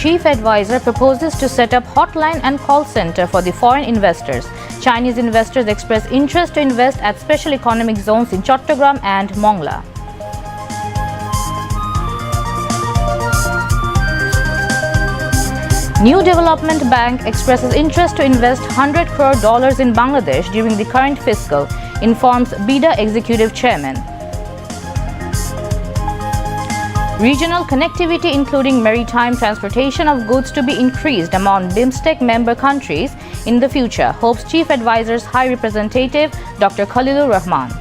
chief advisor proposes to set up hotline and call center for the foreign investors. Chinese investors express interest to invest at special economic zones in Chattogram and Mongla. New Development Bank expresses interest to invest $100 crore in Bangladesh during the current fiscal, informs BIDA Executive Chairman. Regional connectivity, including maritime transportation of goods, to be increased among BIMSTEC member countries in the future, hopes Chief Advisor's High Representative Dr. Khalilur Rahman.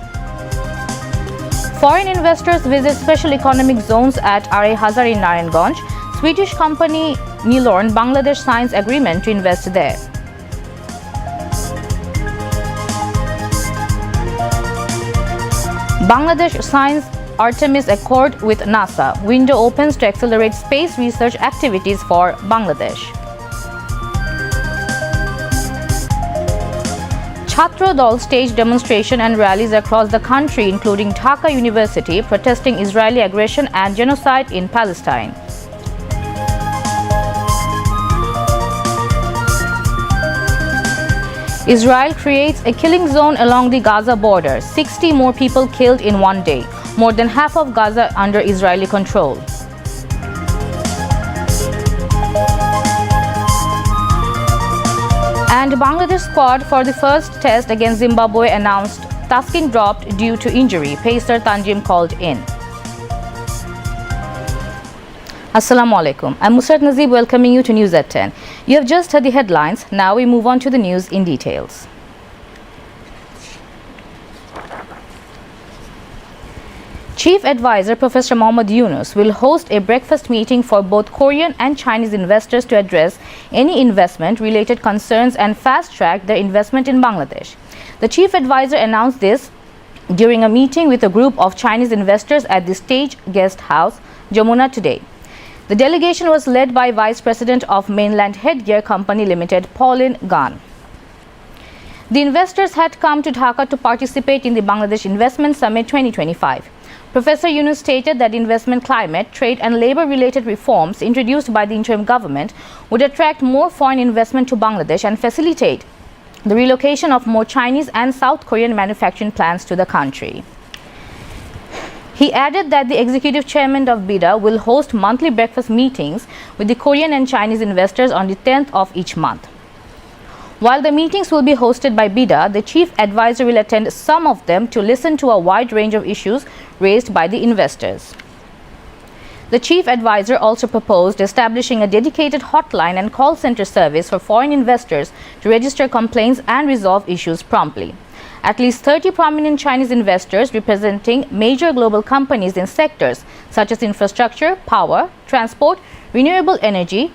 Foreign investors visit special economic zones at Hazar in Naranganj. Swedish company Nilorn Bangladesh signs agreement to invest there. Bangladesh signs Artemis Accord with NASA. Window opens to accelerate space research activities for Bangladesh. Chhatra Dal staged demonstration and rallies across the country, including Dhaka University, protesting Israeli aggression and genocide in Palestine. Israel creates a killing zone along the Gaza border. 60 more people killed in one day. More than half of Gaza under Israeli control. And Bangladesh squad for the first test against Zimbabwe announced. Taskin dropped due to injury. Pacer Tanjim called in. Assalamu alaikum. I'm Musrat Nazib welcoming you to News at 10. You have just heard the headlines. Now we move on to the news in details. Chief Advisor Professor Mohammad Yunus will host a breakfast meeting for both Korean and Chinese investors to address any investment-related concerns and fast-track their investment in Bangladesh. The Chief Advisor announced this during a meeting with a group of Chinese investors at the Stage Guest House, Jamuna today. The delegation was led by Vice President of Mainland Headgear Company Limited, Pauline Gan. The investors had come to Dhaka to participate in the Bangladesh Investment Summit 2025. Professor Yunus stated that investment climate, trade and labor-related reforms introduced by the interim government would attract more foreign investment to Bangladesh and facilitate the relocation of more Chinese and South Korean manufacturing plants to the country. He added that the executive chairman of BIDA will host monthly breakfast meetings with the Korean and Chinese investors on the 10th of each month. While the meetings will be hosted by BIDA, the chief advisor will attend some of them to listen to a wide range of issues raised by the investors. The chief advisor also proposed establishing a dedicated hotline and call center service for foreign investors to register complaints and resolve issues promptly. At least 30 prominent Chinese investors representing major global companies in sectors such as infrastructure, power, transport, renewable energy,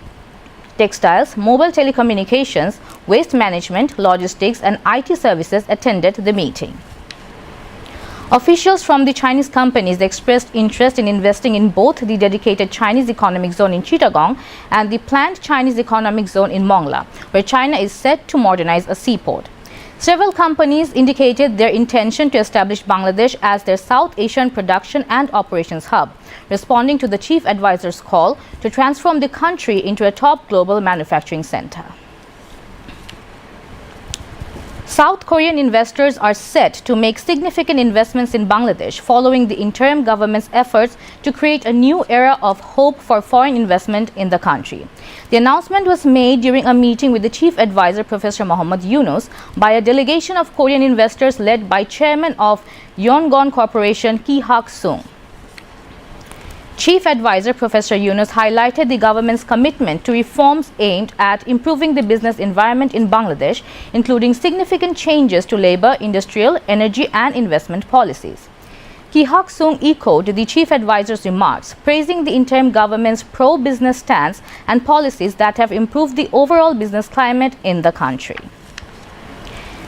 textiles, mobile telecommunications, waste management, logistics, and IT services attended the meeting. Officials from the Chinese companies expressed interest in investing in both the dedicated Chinese economic zone in Chittagong and the planned Chinese economic zone in Mongla, where China is set to modernize a seaport. Several companies indicated their intention to establish Bangladesh as their South Asian production and operations hub, responding to the chief advisor's call to transform the country into a top global manufacturing center. South Korean investors are set to make significant investments in Bangladesh following the interim government's efforts to create a new era of hope for foreign investment in the country. The announcement was made during a meeting with the chief advisor Professor Mohammad Yunus by a delegation of Korean investors led by chairman of Yongon Corporation Ki Hak-sung. Chief Advisor Professor Yunus highlighted the government's commitment to reforms aimed at improving the business environment in Bangladesh, including significant changes to labor, industrial, energy and investment policies. Ki Hak-sung echoed the Chief Advisor's remarks, praising the interim government's pro-business stance and policies that have improved the overall business climate in the country.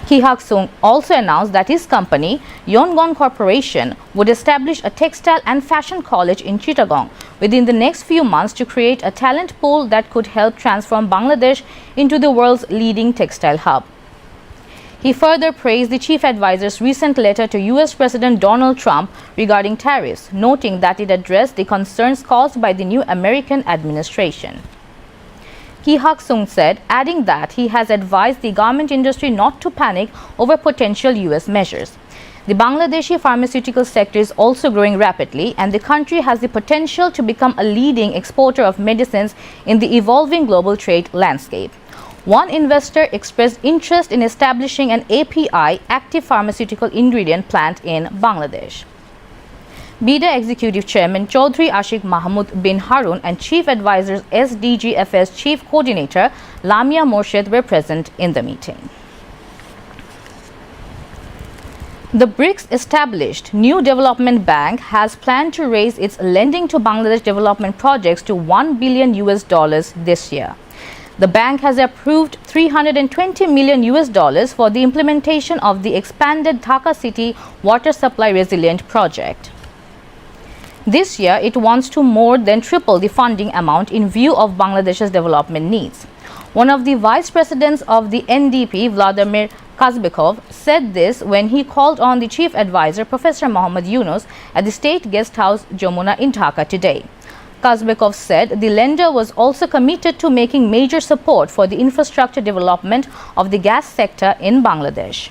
Ki Hak-sung also announced that his company, Yongon Corporation, would establish a textile and fashion college in Chittagong within the next few months to create a talent pool that could help transform Bangladesh into the world's leading textile hub. He further praised the chief advisor's recent letter to US President Donald Trump regarding tariffs, noting that it addressed the concerns caused by the new American administration. Ki Hak-sung said, adding that he has advised the garment industry not to panic over potential US measures. The Bangladeshi pharmaceutical sector is also growing rapidly, and the country has the potential to become a leading exporter of medicines in the evolving global trade landscape. One investor expressed interest in establishing an API, active pharmaceutical ingredient plant in Bangladesh. BIDA Executive Chairman Chaudhry Ashik Mahmood bin Harun and Chief Advisors SDGFS Chief Coordinator Lamia Morshed were present in the meeting. The BRICS established new development bank has planned to raise its lending to Bangladesh development projects to $1 billion this year. The bank has approved $320 million for the implementation of the expanded Dhaka City Water Supply Resilient project. This year, it wants to more than triple the funding amount in view of Bangladesh's development needs. One of the vice presidents of the NDP, Vladimir Kazbekov, said this when he called on the chief advisor, Professor Mohammad Yunus, at the state guest house Jamuna in Dhaka today. Kazbekov said the lender was also committed to making major support for the infrastructure development of the gas sector in Bangladesh.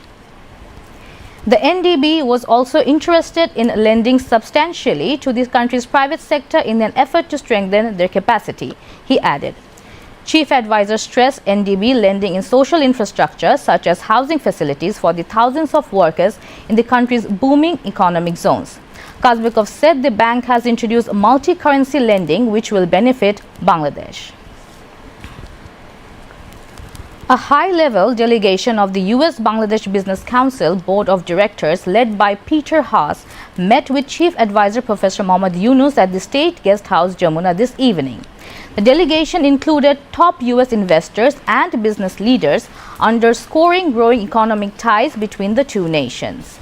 The NDB was also interested in lending substantially to the country's private sector in an effort to strengthen their capacity, he added. Chief advisor stressed NDB lending in social infrastructure such as housing facilities for the thousands of workers in the country's booming economic zones. Kazbekov said the bank has introduced multi-currency lending which will benefit Bangladesh. A high-level delegation of the U.S.-Bangladesh Business Council Board of Directors led by Peter Haas met with Chief Advisor Professor Mohammad Yunus at the State Guest House Jamuna this evening. The delegation included top U.S. investors and business leaders, underscoring growing economic ties between the two nations.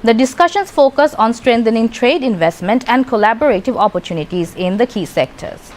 The discussions focus on strengthening trade, investment, and collaborative opportunities in the key sectors.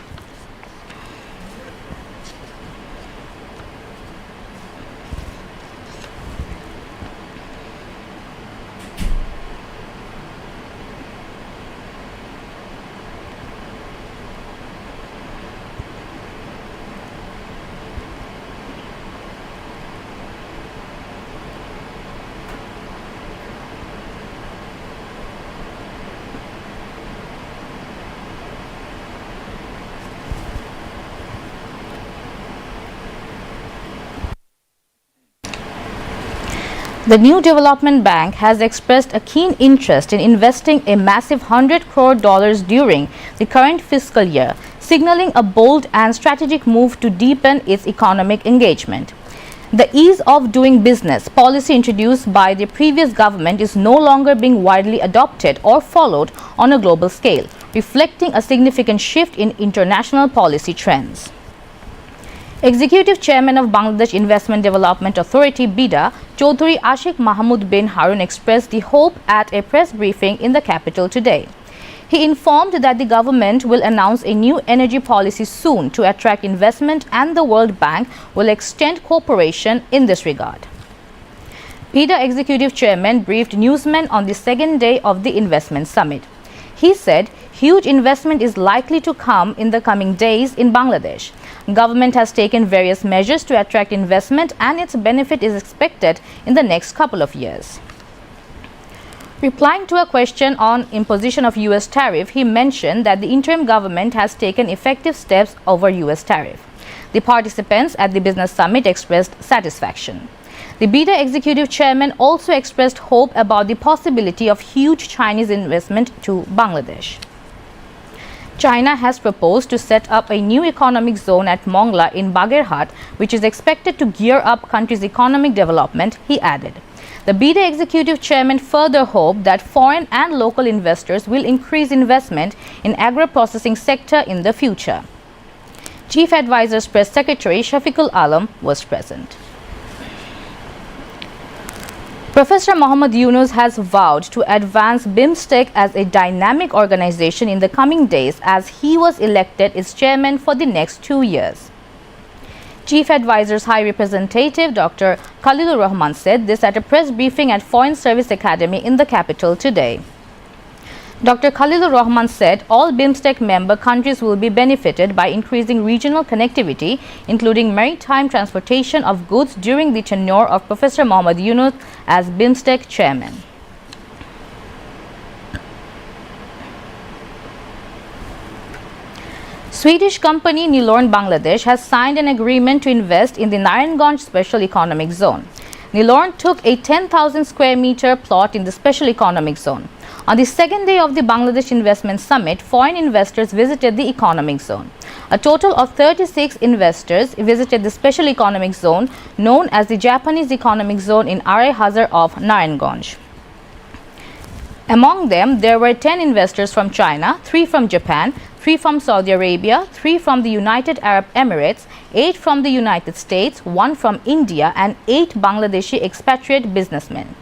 The new development bank has expressed a keen interest in investing a massive $100 crore during the current fiscal year, signaling a bold and strategic move to deepen its economic engagement. The ease of doing business policy introduced by the previous government is no longer being widely adopted or followed on a global scale, reflecting a significant shift in international policy trends. Executive Chairman of Bangladesh Investment Development Authority (BIDA), Chaudhry Ashik Mahmood bin Harun expressed the hope at a press briefing in the capital today. He informed that the government will announce a new energy policy soon to attract investment, and the World Bank will extend cooperation in this regard. BIDA Executive Chairman briefed newsmen on the second day of the investment summit. He said huge investment is likely to come in the coming days in Bangladesh. Government has taken various measures to attract investment, and its benefit is expected in the next couple of years. Replying to a question on imposition of US tariff, he mentioned that the interim government has taken effective steps over US tariff. The participants at the business summit expressed satisfaction. The BIDA executive chairman also expressed hope about the possibility of huge Chinese investment to Bangladesh. China has proposed to set up a new economic zone at Mongla in Bagerhat, which is expected to gear up country's economic development, he added. The BIDA executive chairman further hoped that foreign and local investors will increase investment in agro-processing sector in the future. Chief Advisor's Press Secretary Shafiqul Alam was present. Professor Mohammad Yunus has vowed to advance BIMSTEC as a dynamic organization in the coming days, as he was elected its chairman for the next 2 years. Chief Advisor's High Representative Dr. Khalilur Rahman said this at a press briefing at Foreign Service Academy in the capital today. Dr. Khalilur Rahman said all BIMSTEC member countries will be benefited by increasing regional connectivity, including maritime transportation of goods during the tenure of Professor Mohammad Yunus as BIMSTEC chairman. Swedish company Nilörn Bangladesh has signed an agreement to invest in the Narayanganj Special Economic Zone. Nilörn took a 10,000 square meter plot in the Special Economic Zone. On the second day of the Bangladesh Investment Summit, foreign investors visited the economic zone. A total of 36 investors visited the Special Economic Zone, known as the Japanese Economic Zone in Arai Hazar of Narayanganj. Among them, there were 10 investors from China, 3 from Japan, 3 from Saudi Arabia, 3 from the United Arab Emirates, 8 from the United States, 1 from India, and 8 Bangladeshi expatriate businessmen.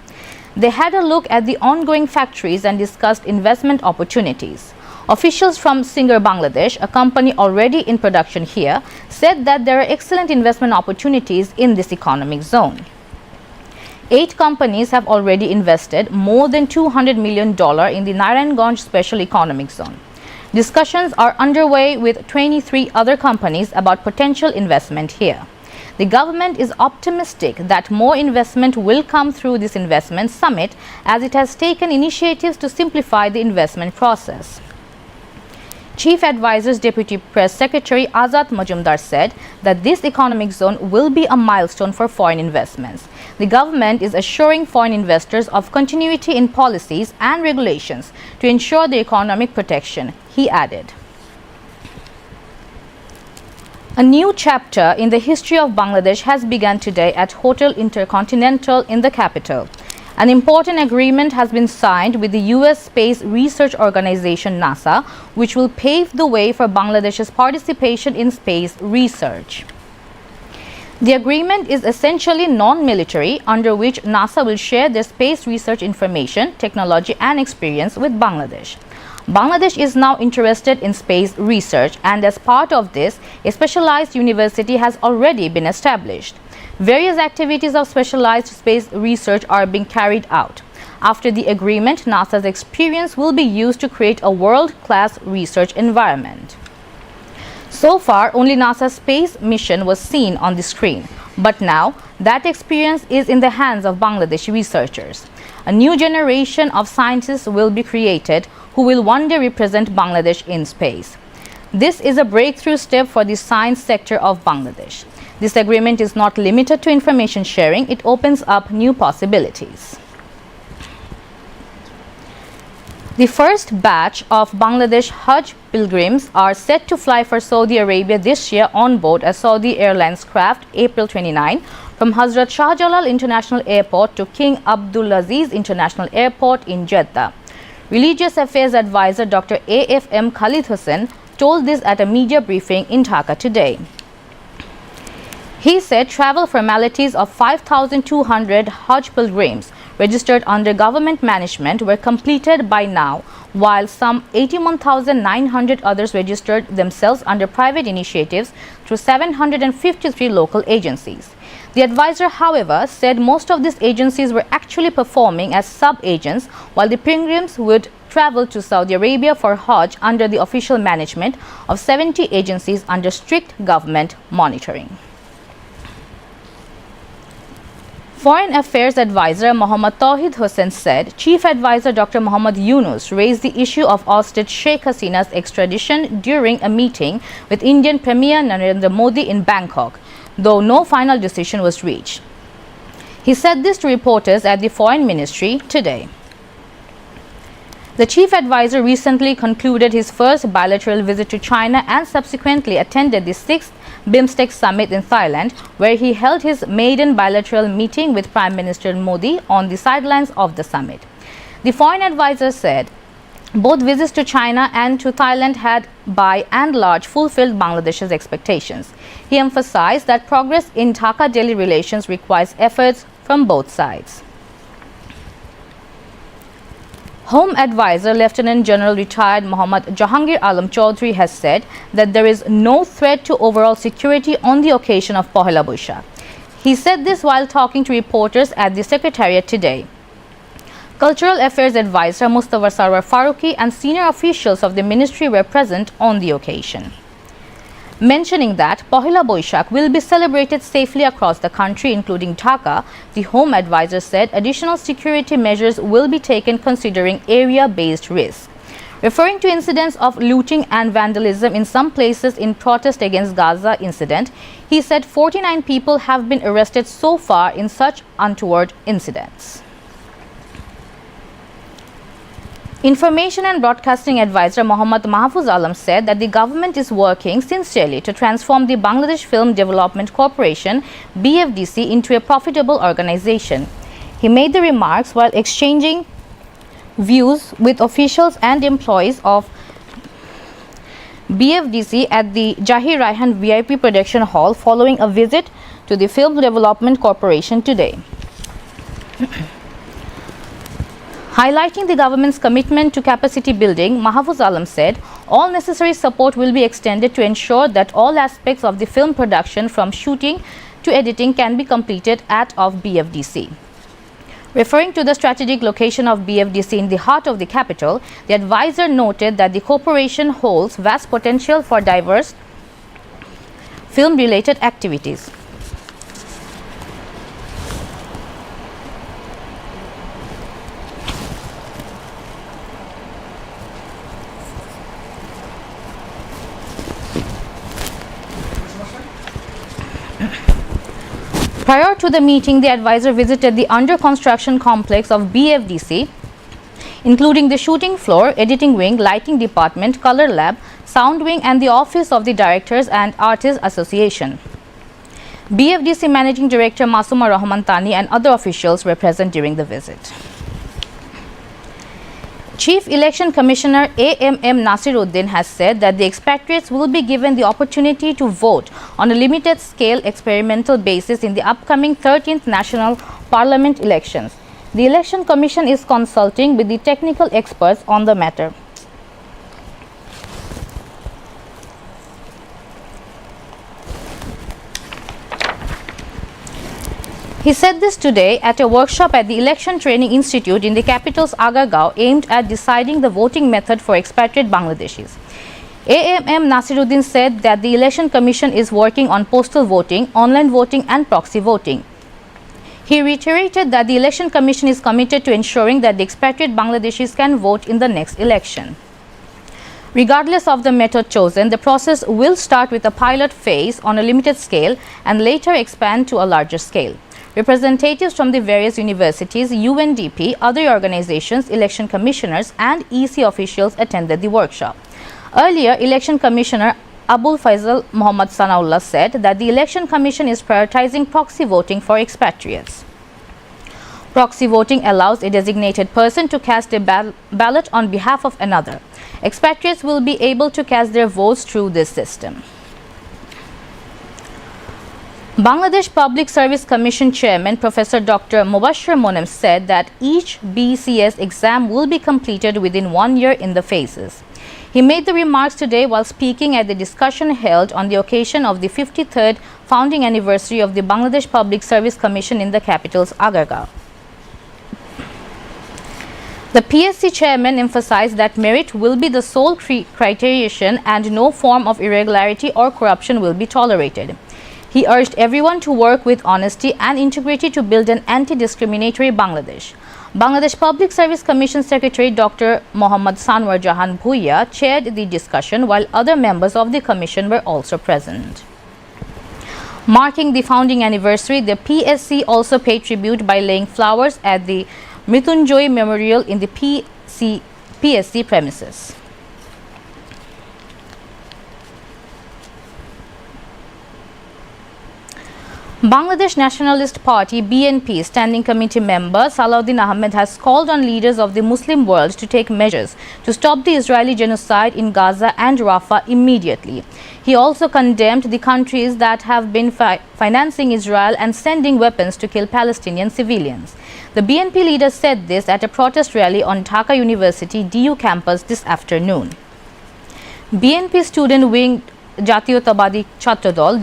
They had a look at the ongoing factories and discussed investment opportunities. Officials from Singer Bangladesh, a company already in production here, said that there are excellent investment opportunities in this economic zone. 8 companies have already invested more than $200 million in the Narayanganj Special Economic Zone. Discussions are underway with 23 other companies about potential investment here. The government is optimistic that more investment will come through this investment summit, as it has taken initiatives to simplify the investment process. Chief Advisor's Deputy Press Secretary Azad Majumdar said that this economic zone will be a milestone for foreign investments. The government is assuring foreign investors of continuity in policies and regulations to ensure their economic protection, he added. A new chapter in the history of Bangladesh has begun today at Hotel Intercontinental in the capital. An important agreement has been signed with the U.S. Space Research Organization NASA, which will pave the way for Bangladesh's participation in space research. The agreement is essentially non-military, under which NASA will share their space research information, technology and experience with Bangladesh. Bangladesh is now interested in space research, and as part of this, a specialized university has already been established. Various activities of specialized space research are being carried out. After the agreement, NASA's experience will be used to create a world-class research environment. So far, only NASA's space mission was seen on the screen, but now that experience is in the hands of Bangladeshi researchers. A new generation of scientists will be created who will one day represent Bangladesh in space. This is a breakthrough step for the science sector of Bangladesh. This agreement is not limited to information sharing, it opens up new possibilities. The first batch of Bangladesh Hajj pilgrims are set to fly for Saudi Arabia this year on board a Saudi Airlines craft April 29 from Hazrat Shah Jalal International Airport to King Abdulaziz International Airport in Jeddah. Religious Affairs Advisor Dr. A.F.M. Khalid Hussain told this at a media briefing in Dhaka today. He said travel formalities of 5,200 Hajj pilgrims registered under government management were completed by now, while some 81,900 others registered themselves under private initiatives through 753 local agencies. The advisor, however, said most of these agencies were actually performing as sub-agents, while the pilgrims would travel to Saudi Arabia for Hajj under the official management of 70 agencies under strict government monitoring. Foreign Affairs Advisor Mohammad Tawhid Hussain said Chief Advisor Dr. Mohammad Yunus raised the issue of ousted Sheikh Hasina's extradition during a meeting with Indian Premier Narendra Modi in Bangkok, though no final decision was reached. He said this to reporters at the Foreign Ministry today. The chief advisor recently concluded his first bilateral visit to China and subsequently attended the 6th BIMSTEC summit in Thailand, where he held his maiden bilateral meeting with Prime Minister Modi on the sidelines of the summit. The foreign advisor said both visits to China and to Thailand had by and large fulfilled Bangladesh's expectations. He emphasized that progress in Dhaka-Delhi relations requires efforts from both sides. Home Advisor Lieutenant General retired Mohammad Jahangir Alam Chaudhry has said that there is no threat to overall security on the occasion of Pohela Boishakh. He said this while talking to reporters at the Secretariat today. Cultural Affairs Advisor Mustafa Sarwar Farooqi and senior officials of the ministry were present on the occasion. Mentioning that Pohila Boishakh will be celebrated safely across the country, including Dhaka, the Home Advisor said additional security measures will be taken considering area-based risk. Referring to incidents of looting and vandalism in some places in protest against Gaza incident, he said 49 people have been arrested so far in such untoward incidents. Information and Broadcasting Advisor Mohammad Mahfuz Alam said that the government is working sincerely to transform the Bangladesh Film Development Corporation (BFDC) into a profitable organization. He made the remarks while exchanging views with officials and employees of BFDC at the Jahir Raihan VIP Production Hall following a visit to the Film Development Corporation today. Highlighting the government's commitment to capacity building, Mahfuz Alam said all necessary support will be extended to ensure that all aspects of the film production from shooting to editing can be completed of BFDC. Referring to the strategic location of BFDC in the heart of the capital, the advisor noted that the corporation holds vast potential for diverse film-related activities. Prior to the meeting, the advisor visited the under-construction complex of BFDC, including the shooting floor, editing wing, lighting department, color lab, sound wing, and the office of the Directors and Artists Association. BFDC Managing Director Masuma Rahman Tani and other officials were present during the visit. Chief Election Commissioner AMM Nasiruddin has said that the expatriates will be given the opportunity to vote on a limited-scale experimental basis in the upcoming 13th National Parliament elections. The Election Commission is consulting with the technical experts on the matter. He said this today at a workshop at the Election Training Institute in the capital's Agargaon aimed at deciding the voting method for expatriate Bangladeshis. AMM Nasiruddin said that the Election Commission is working on postal voting, online voting and proxy voting. He reiterated that the Election Commission is committed to ensuring that the expatriate Bangladeshis can vote in the next election. Regardless of the method chosen, the process will start with a pilot phase on a limited scale and later expand to a larger scale. Representatives from the various universities, UNDP, other organizations, election commissioners and EC officials attended the workshop. Earlier, Election Commissioner Abul Faisal Muhammad Sanaullah said that the Election Commission is prioritizing proxy voting for expatriates. Proxy voting allows a designated person to cast a ballot on behalf of another. Expatriates will be able to cast their votes through this system. Bangladesh Public Service Commission Chairman Professor Dr. Mubashir Monem said that each BCS exam will be completed within 1 year in the phases. He made the remarks today while speaking at the discussion held on the occasion of the 53rd founding anniversary of the Bangladesh Public Service Commission in the capital's Agargaon. The PSC chairman emphasized that merit will be the sole criterion and no form of irregularity or corruption will be tolerated. He urged everyone to work with honesty and integrity to build an anti-discriminatory Bangladesh. Bangladesh Public Service Commission Secretary Dr. Mohammad Sanwar Jahan Bhuiya chaired the discussion while other members of the commission were also present. Marking the founding anniversary, the PSC also paid tribute by laying flowers at the Mrityunjoy Memorial in the PSC premises. Bangladesh Nationalist Party BNP Standing Committee member Salahuddin Ahmed has called on leaders of the Muslim world to take measures to stop the Israeli genocide in Gaza and Rafah immediately. He also condemned the countries that have been financing Israel and sending weapons to kill Palestinian civilians. The BNP leader said this at a protest rally on Dhaka University DU campus this afternoon. BNP student wing Jatiyotawadi Chhatro Dol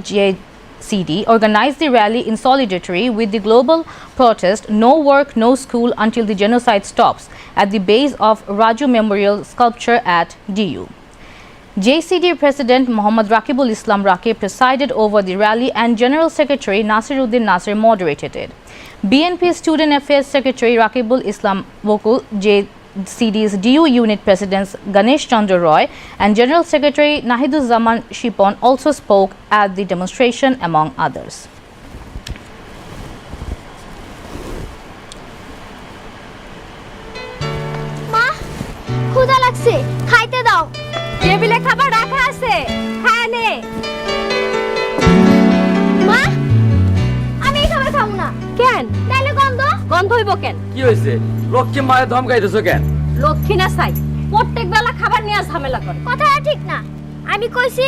JCD organized the rally in solidarity with the global protest No Work, No School Until the Genocide Stops at the base of Raju Memorial Sculpture at DU. JCD President Muhammad Rakibul Islam Rakib presided over the rally and General Secretary Nasiruddin Nasir moderated it. BNP Student Affairs Secretary Rakibul Islam Vokul, JCD's DU Unit Presidents Ganesh Chandra Roy and General Secretary Nahiduzzaman Shipon also spoke at the demonstration, among others. মা ক্ষুধা লাগছে খাইতে দাও টেবিলে খাবার রাখা আছে খায় নে মা আমি এই খাবার খাবো না কেন তাইলে গন্ধ গন্ধ হইব কেন কি হইছে লক্ষ্মী মায়ের ধমকাইতেছো কেন লক্ষ্মী না চাই প্রত্যেক বেলা খাবার নিয়ে ঝামেলা করে কথাটা ঠিক না আমি কইছি